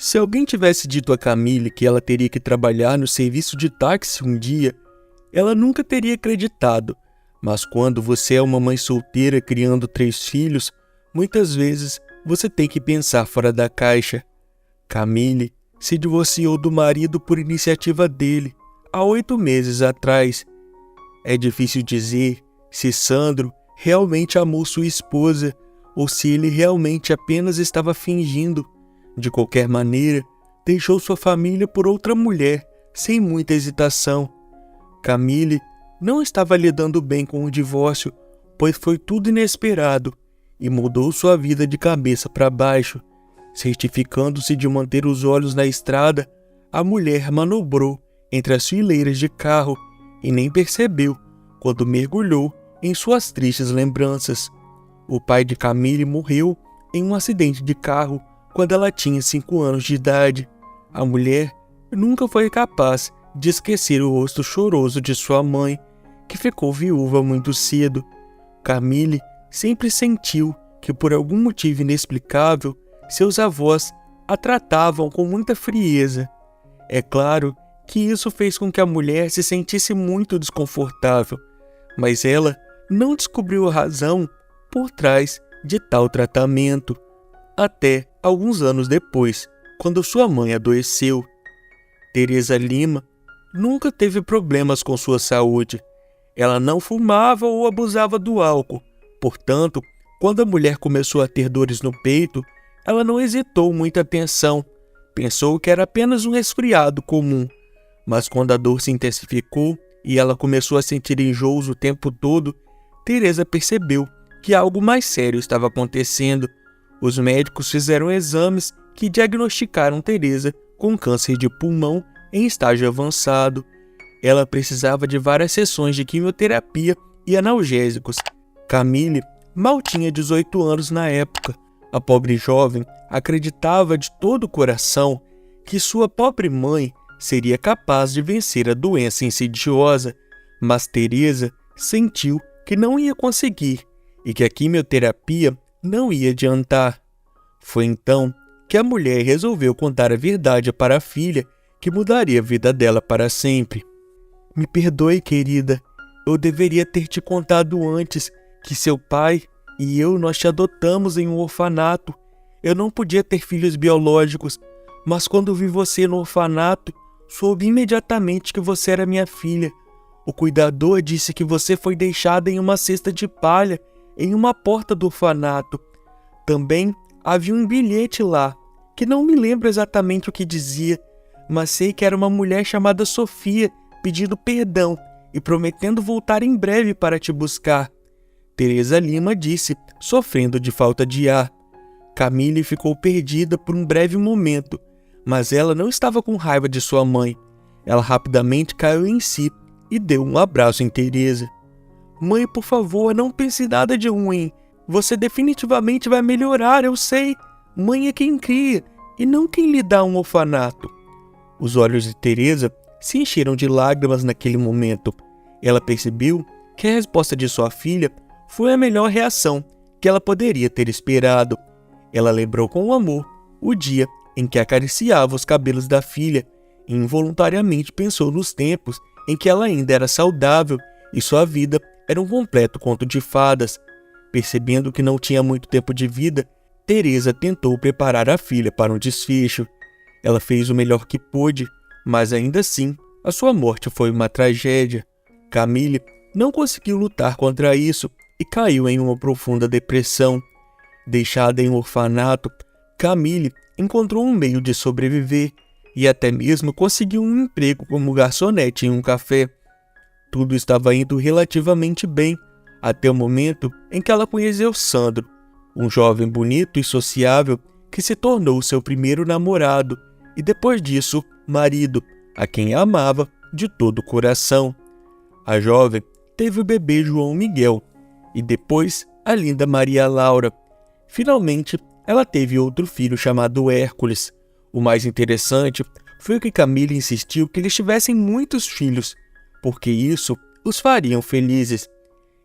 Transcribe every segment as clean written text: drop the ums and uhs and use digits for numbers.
Se alguém tivesse dito a Camille que ela teria que trabalhar no serviço de táxi um dia, ela nunca teria acreditado. Mas quando você é uma mãe solteira criando 3 filhos, muitas vezes você tem que pensar fora da caixa. Camille se divorciou do marido por iniciativa dele, há 8 meses atrás. É difícil dizer se Sandro realmente amou sua esposa ou se ele realmente apenas estava fingindo. De qualquer maneira, deixou sua família por outra mulher, sem muita hesitação. Camille não estava lidando bem com o divórcio, pois foi tudo inesperado e mudou sua vida de cabeça para baixo. Certificando-se de manter os olhos na estrada, a mulher manobrou entre as fileiras de carro e nem percebeu quando mergulhou em suas tristes lembranças. O pai de Camille morreu em um acidente de carro quando ela tinha 5 anos de idade. A mulher nunca foi capaz de esquecer o rosto choroso de sua mãe, que ficou viúva muito cedo. Camille sempre sentiu que, por algum motivo inexplicável, seus avós a tratavam com muita frieza. É claro que isso fez com que a mulher se sentisse muito desconfortável, mas ela não descobriu a razão por trás de tal tratamento. Até alguns anos depois, quando sua mãe adoeceu. Teresa Lima nunca teve problemas com sua saúde. Ela não fumava ou abusava do álcool. Portanto, quando a mulher começou a ter dores no peito, ela não hesitou muita atenção. Pensou que era apenas um resfriado comum. Mas quando a dor se intensificou e ela começou a sentir enjoos o tempo todo, Teresa percebeu que algo mais sério estava acontecendo. Os médicos fizeram exames que diagnosticaram Teresa com câncer de pulmão em estágio avançado. Ela precisava de várias sessões de quimioterapia e analgésicos. Camille mal tinha 18 anos na época. A pobre jovem acreditava de todo o coração que sua pobre mãe seria capaz de vencer a doença insidiosa, mas Teresa sentiu que não ia conseguir e que a quimioterapia não ia adiantar. Foi então que a mulher resolveu contar a verdade para a filha, que mudaria a vida dela para sempre. Me perdoe, querida. Eu deveria ter te contado antes que seu pai e eu nós te adotamos em um orfanato. Eu não podia ter filhos biológicos, mas quando vi você no orfanato, soube imediatamente que você era minha filha. O cuidador disse que você foi deixada em uma cesta de palha em uma porta do orfanato. Também havia um bilhete lá, que não me lembro exatamente o que dizia, mas sei que era uma mulher chamada Sofia pedindo perdão e prometendo voltar em breve para te buscar. Teresa Lima disse, sofrendo de falta de ar. Camille ficou perdida por um breve momento, mas ela não estava com raiva de sua mãe. Ela rapidamente caiu em si e deu um abraço em Teresa. Mãe, por favor, não pense nada de ruim. Você definitivamente vai melhorar, eu sei. Mãe é quem cria, e não quem lhe dá um orfanato. Os olhos de Teresa se encheram de lágrimas naquele momento. Ela percebeu que a resposta de sua filha foi a melhor reação que ela poderia ter esperado. Ela lembrou com amor o dia em que acariciava os cabelos da filha e involuntariamente pensou nos tempos em que ela ainda era saudável e sua vida era um completo conto de fadas. Percebendo que não tinha muito tempo de vida, Teresa tentou preparar a filha para um desfecho. Ela fez o melhor que pôde, mas ainda assim, a sua morte foi uma tragédia. Camille não conseguiu lutar contra isso e caiu em uma profunda depressão. Deixada em um orfanato, Camille encontrou um meio de sobreviver e até mesmo conseguiu um emprego como garçonete em um café. Tudo estava indo relativamente bem, até o momento em que ela conheceu Sandro, um jovem bonito e sociável que se tornou seu primeiro namorado e depois disso, marido, a quem amava de todo o coração. A jovem teve o bebê João Miguel e depois a linda Maria Laura. Finalmente, ela teve outro filho chamado Hércules. O mais interessante foi que Camille insistiu que eles tivessem muitos filhos, porque isso os fariam felizes.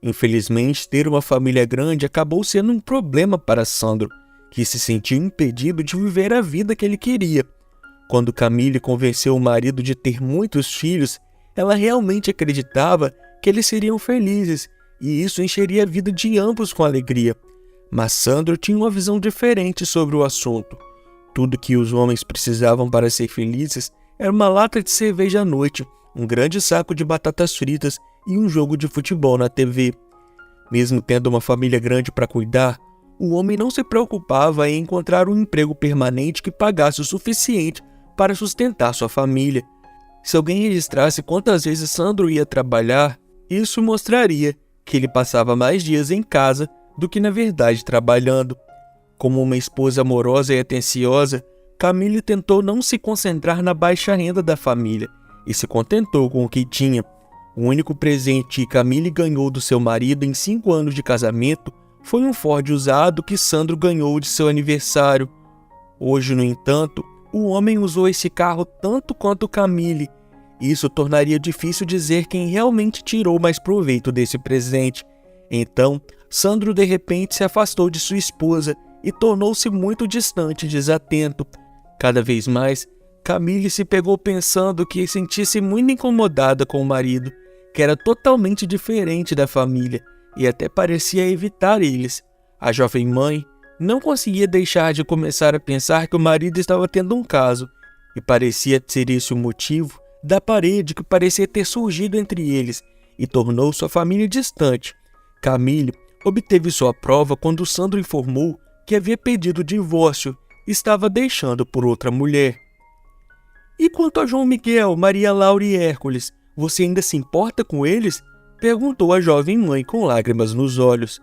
Infelizmente, ter uma família grande acabou sendo um problema para Sandro, que se sentiu impedido de viver a vida que ele queria. Quando Camille convenceu o marido de ter muitos filhos, ela realmente acreditava que eles seriam felizes e isso encheria a vida de ambos com alegria. Mas Sandro tinha uma visão diferente sobre o assunto. Tudo que os homens precisavam para ser felizes era uma lata de cerveja à noite, um grande saco de batatas fritas e um jogo de futebol na TV. Mesmo tendo uma família grande para cuidar, o homem não se preocupava em encontrar um emprego permanente que pagasse o suficiente para sustentar sua família. Se alguém registrasse quantas vezes Sandro ia trabalhar, isso mostraria que ele passava mais dias em casa do que na verdade trabalhando. Como uma esposa amorosa e atenciosa, Camille tentou não se concentrar na baixa renda da família e se contentou com o que tinha. O único presente que Camille ganhou do seu marido em 5 anos de casamento foi um Ford usado que Sandro ganhou de seu aniversário. Hoje, no entanto, o homem usou esse carro tanto quanto Camille. Isso tornaria difícil dizer quem realmente tirou mais proveito desse presente. Então, Sandro de repente se afastou de sua esposa e tornou-se muito distante e desatento. Cada vez mais, Camille se pegou pensando que sentisse muito incomodada com o marido, que era totalmente diferente da família e até parecia evitar eles. A jovem mãe não conseguia deixar de começar a pensar que o marido estava tendo um caso, e parecia ser esse o motivo da parede que parecia ter surgido entre eles e tornou sua família distante. Camille obteve sua prova quando Sandro informou que havia pedido divórcio e estava deixando por outra mulher. E quanto a João Miguel, Maria Laura e Hércules, você ainda se importa com eles? Perguntou a jovem mãe com lágrimas nos olhos.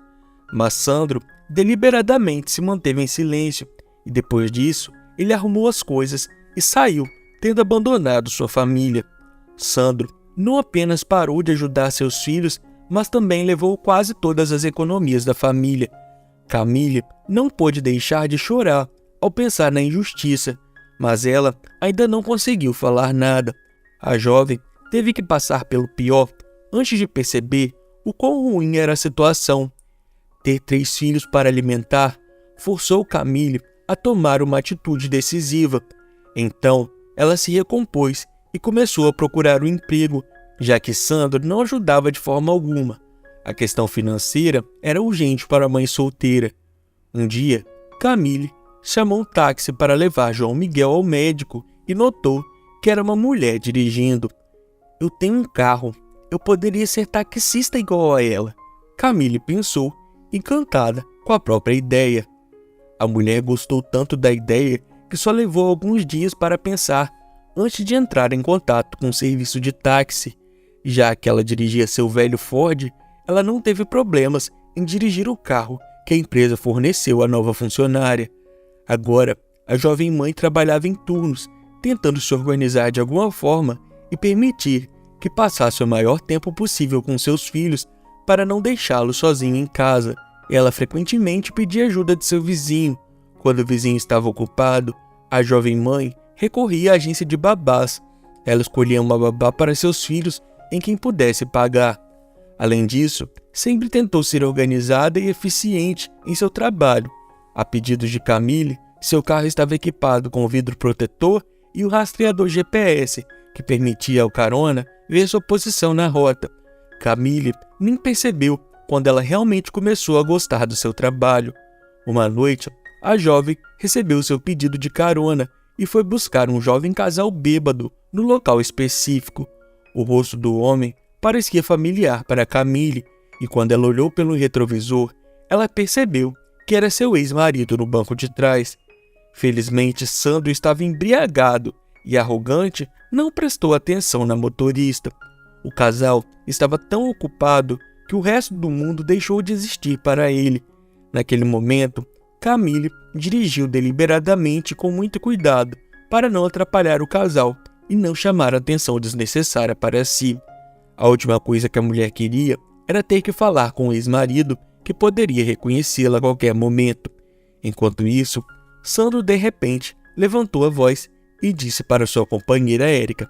Mas Sandro deliberadamente se manteve em silêncio e depois disso ele arrumou as coisas e saiu, tendo abandonado sua família. Sandro não apenas parou de ajudar seus filhos, mas também levou quase todas as economias da família. Camille não pôde deixar de chorar ao pensar na injustiça, mas ela ainda não conseguiu falar nada. A jovem teve que passar pelo pior antes de perceber o quão ruim era a situação. Ter 3 filhos para alimentar forçou Camille a tomar uma atitude decisiva. Então, ela se recompôs e começou a procurar um emprego, já que Sandro não ajudava de forma alguma. A questão financeira era urgente para a mãe solteira. Um dia, Camille chamou um táxi para levar João Miguel ao médico e notou que era uma mulher dirigindo. Eu tenho um carro, eu poderia ser taxista igual a ela, Camille pensou, encantada com a própria ideia. A mulher gostou tanto da ideia que só levou alguns dias para pensar antes de entrar em contato com o serviço de táxi. Já que ela dirigia seu velho Ford, ela não teve problemas em dirigir o carro que a empresa forneceu à nova funcionária. Agora, a jovem mãe trabalhava em turnos, tentando se organizar de alguma forma e permitir que passasse o maior tempo possível com seus filhos para não deixá-los sozinho em casa. Ela frequentemente pedia ajuda de seu vizinho. Quando o vizinho estava ocupado, a jovem mãe recorria à agência de babás. Ela escolhia uma babá para seus filhos em quem pudesse pagar. Além disso, sempre tentou ser organizada e eficiente em seu trabalho. A pedido de Camille, seu carro estava equipado com o vidro protetor e o rastreador GPS, que permitia ao carona ver sua posição na rota. Camille nem percebeu quando ela realmente começou a gostar do seu trabalho. Uma noite, a jovem recebeu seu pedido de carona e foi buscar um jovem casal bêbado no local específico. O rosto do homem parecia familiar para Camille e quando ela olhou pelo retrovisor, ela percebeu que era seu ex-marido no banco de trás. Felizmente, Sandro estava embriagado e arrogante não prestou atenção na motorista. O casal estava tão ocupado que o resto do mundo deixou de existir para ele. Naquele momento, Camille dirigiu deliberadamente com muito cuidado para não atrapalhar o casal e não chamar a atenção desnecessária para si. A última coisa que a mulher queria era ter que falar com o ex-marido que poderia reconhecê-la a qualquer momento. Enquanto isso, Sandro de repente levantou a voz e disse para sua companheira Érica: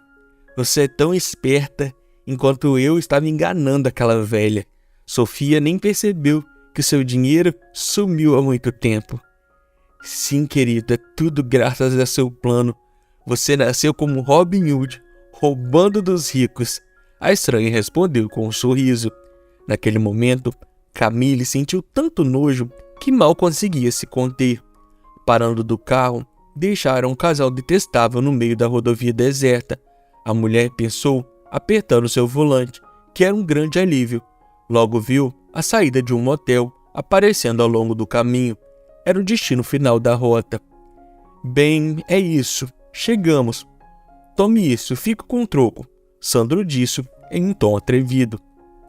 "Você é tão esperta, enquanto eu estava enganando aquela velha. Sofia nem percebeu que seu dinheiro sumiu há muito tempo." Sim, querido, é tudo graças a seu plano. Você nasceu como Robin Hood, roubando dos ricos. A estranha respondeu com um sorriso. Naquele momento, Camille sentiu tanto nojo que mal conseguia se conter. Parando do carro, deixaram um casal detestável no meio da rodovia deserta. A mulher pensou, apertando seu volante, que era um grande alívio. Logo viu a saída de um motel aparecendo ao longo do caminho. Era o destino final da rota. Bem, é isso. Chegamos. Tome isso, fico com o troco. Sandro disse em um tom atrevido.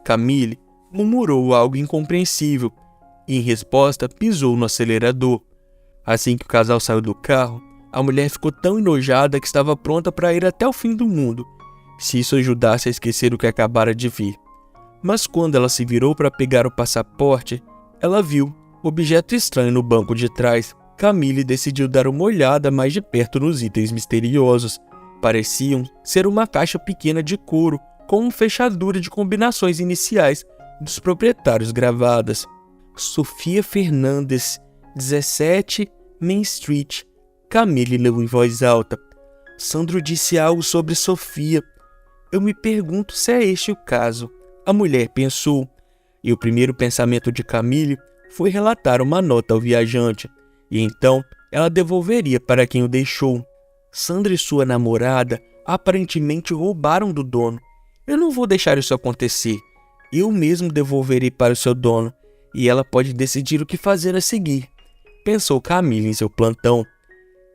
Camille murmurou algo incompreensível e, em resposta, pisou no acelerador. Assim que o casal saiu do carro, a mulher ficou tão enojada que estava pronta para ir até o fim do mundo, se isso ajudasse a esquecer o que acabara de ver. Mas quando ela se virou para pegar o passaporte, ela viu um objeto estranho no banco de trás. Camille decidiu dar uma olhada mais de perto nos itens misteriosos. Pareciam ser uma caixa pequena de couro com uma fechadura de combinações iniciais dos proprietários gravadas. Sofia Fernandes, 17 Main Street. Camille leu em voz alta. Sandro disse algo sobre Sofia. Eu me pergunto se é este o caso. A mulher pensou, e o primeiro pensamento de Camille foi relatar uma nota ao viajante, e então ela devolveria para quem o deixou. Sandro e sua namorada aparentemente roubaram do dono. Eu não vou deixar isso acontecer. Eu mesmo devolverei para o seu dono, e ela pode decidir o que fazer a seguir, pensou Camille em seu plantão.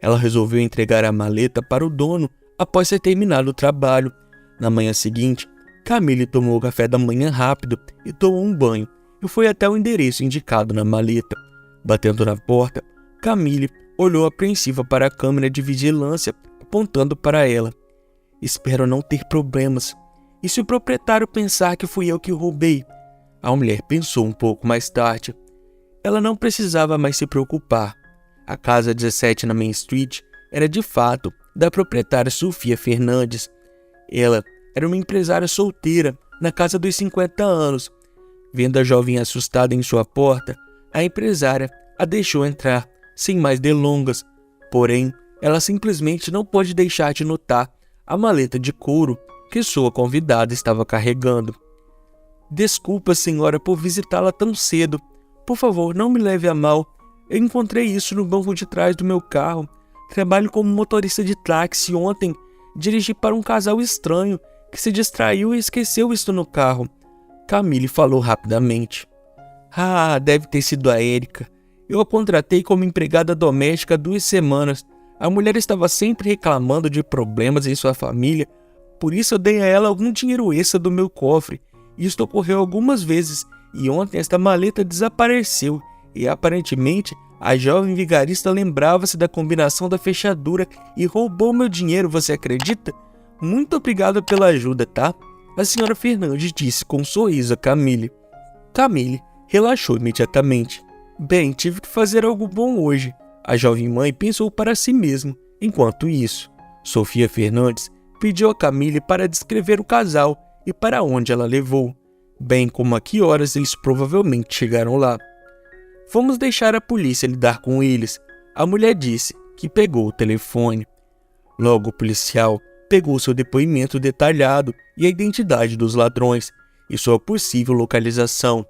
Ela resolveu entregar a maleta para o dono após ter terminado o trabalho. Na manhã seguinte, Camille tomou o café da manhã rápido e tomou um banho, e foi até o endereço indicado na maleta. Batendo na porta, Camille olhou apreensiva para a câmera de vigilância, apontando para ela. Espero não ter problemas. E se o proprietário pensar que fui eu que o roubei? A mulher pensou um pouco mais tarde. Ela não precisava mais se preocupar. A casa 17 na Main Street era de fato da proprietária Sofia Fernandes. Ela era uma empresária solteira na casa dos 50 anos. Vendo a jovem assustada em sua porta, a empresária a deixou entrar, sem mais delongas. Porém, ela simplesmente não pôde deixar de notar a maleta de couro que sua convidada estava carregando. Desculpa, senhora, por visitá-la tão cedo. Por favor, não me leve a mal. Eu encontrei isso no banco de trás do meu carro. Trabalho como motorista de táxi. Ontem dirigi para um casal estranho que se distraiu e esqueceu isso no carro. Camille falou rapidamente. Ah, deve ter sido a Érica. Eu a contratei como empregada doméstica há 2 semanas. A mulher estava sempre reclamando de problemas em sua família. Por isso eu dei a ela algum dinheiro extra do meu cofre. Isto ocorreu algumas vezes e ontem esta maleta desapareceu e aparentemente a jovem vigarista lembrava-se da combinação da fechadura e roubou meu dinheiro, você acredita? Muito obrigado pela ajuda, tá? A senhora Fernandes disse com um sorriso a Camille. Camille relaxou imediatamente. Bem, tive que fazer algo bom hoje. A jovem mãe pensou para si mesma. Enquanto isso, Sofia Fernandes pediu a Camille para descrever o casal e para onde ela levou, bem como a que horas eles provavelmente chegaram lá. Vamos deixar a polícia lidar com eles, a mulher disse, que pegou o telefone. Logo o policial pegou seu depoimento detalhado e a identidade dos ladrões e sua possível localização.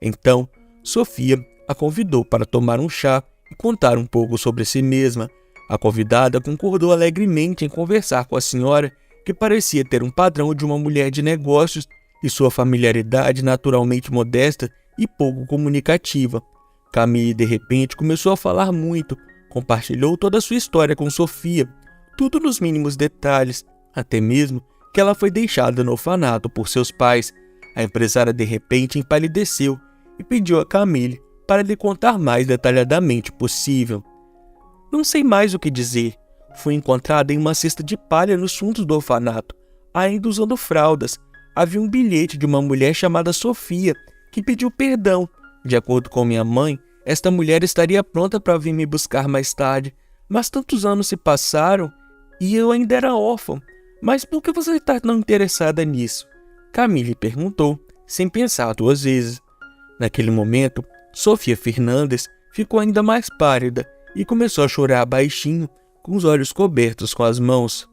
Então, Sofia a convidou para tomar um chá e contar um pouco sobre si mesma. A convidada concordou alegremente em conversar com a senhora, que parecia ter um padrão de uma mulher de negócios e sua familiaridade naturalmente modesta e pouco comunicativa. Camille, de repente, começou a falar muito, compartilhou toda a sua história com Sofia, tudo nos mínimos detalhes, até mesmo que ela foi deixada no orfanato por seus pais. A empresária, de repente, empalideceu e pediu a Camille para lhe contar mais detalhadamente possível. Não sei mais o que dizer. Fui encontrada em uma cesta de palha nos fundos do orfanato, ainda usando fraldas. Havia um bilhete de uma mulher chamada Sofia, que pediu perdão. De acordo com minha mãe, esta mulher estaria pronta para vir me buscar mais tarde, mas tantos anos se passaram e eu ainda era órfã. Mas por que você está tão interessada nisso? Camille perguntou, sem pensar 2 vezes. Naquele momento, Sofia Fernandes ficou ainda mais pálida e começou a chorar baixinho, com os olhos cobertos com as mãos.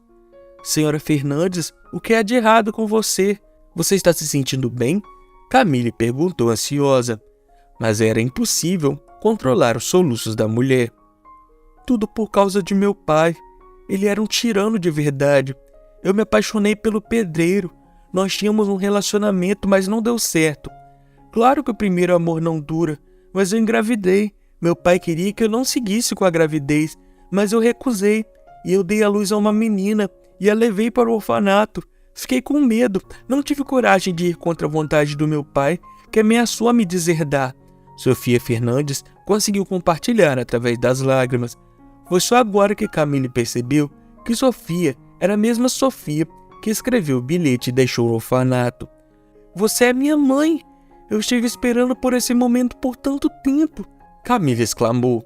Senhora Fernandes, o que há de errado com você? Você está se sentindo bem? Camille perguntou ansiosa, mas era impossível controlar os soluços da mulher. Tudo por causa de meu pai. Ele era um tirano de verdade. Eu me apaixonei pelo pedreiro. Nós tínhamos um relacionamento, mas não deu certo. Claro que o primeiro amor não dura, mas eu engravidei. Meu pai queria que eu não seguisse com a gravidez, mas eu recusei. E eu dei à luz a uma menina e a levei para o orfanato. Fiquei com medo. Não tive coragem de ir contra a vontade do meu pai, que ameaçou a me deserdar. Sofia Fernandes conseguiu compartilhar através das lágrimas. Foi só agora que Camille percebeu que Sofia era a mesma Sofia que escreveu o bilhete e deixou o orfanato. Você é minha mãe! Eu estive esperando por esse momento por tanto tempo! Camille exclamou.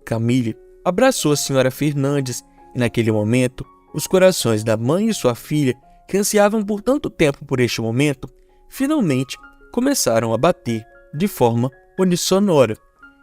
Camille abraçou a senhora Fernandes e naquele momento os corações da mãe e sua filha, que ansiavam por tanto tempo por este momento, finalmente começaram a bater de forma unissonora.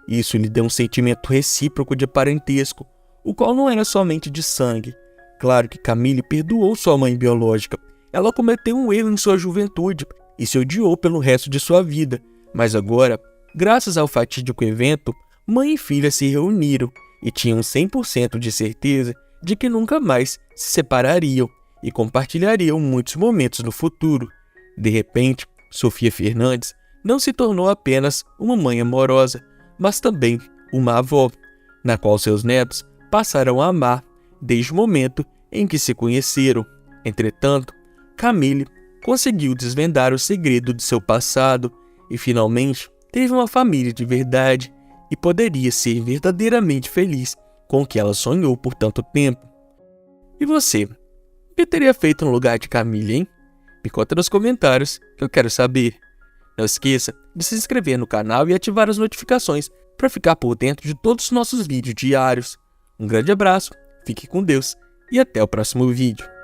Isso lhe deu um sentimento recíproco de parentesco, o qual não era somente de sangue. Claro que Camille perdoou sua mãe biológica. Ela cometeu um erro em sua juventude e se odiou pelo resto de sua vida. Mas agora, graças ao fatídico evento, mãe e filha se reuniram e tinham 100% de certeza de que nunca mais se separariam e compartilhariam muitos momentos no futuro. De repente, Sofia Fernandes não se tornou apenas uma mãe amorosa, mas também uma avó, na qual seus netos passaram a amar desde o momento em que se conheceram. Entretanto, Camille conseguiu desvendar o segredo de seu passado e finalmente teve uma família de verdade e poderia ser verdadeiramente feliz com o que ela sonhou por tanto tempo. E você? O que teria feito no lugar de Camille, hein? Me conta nos comentários que eu quero saber. Não esqueça de se inscrever no canal e ativar as notificações para ficar por dentro de todos os nossos vídeos diários. Um grande abraço, fique com Deus e até o próximo vídeo.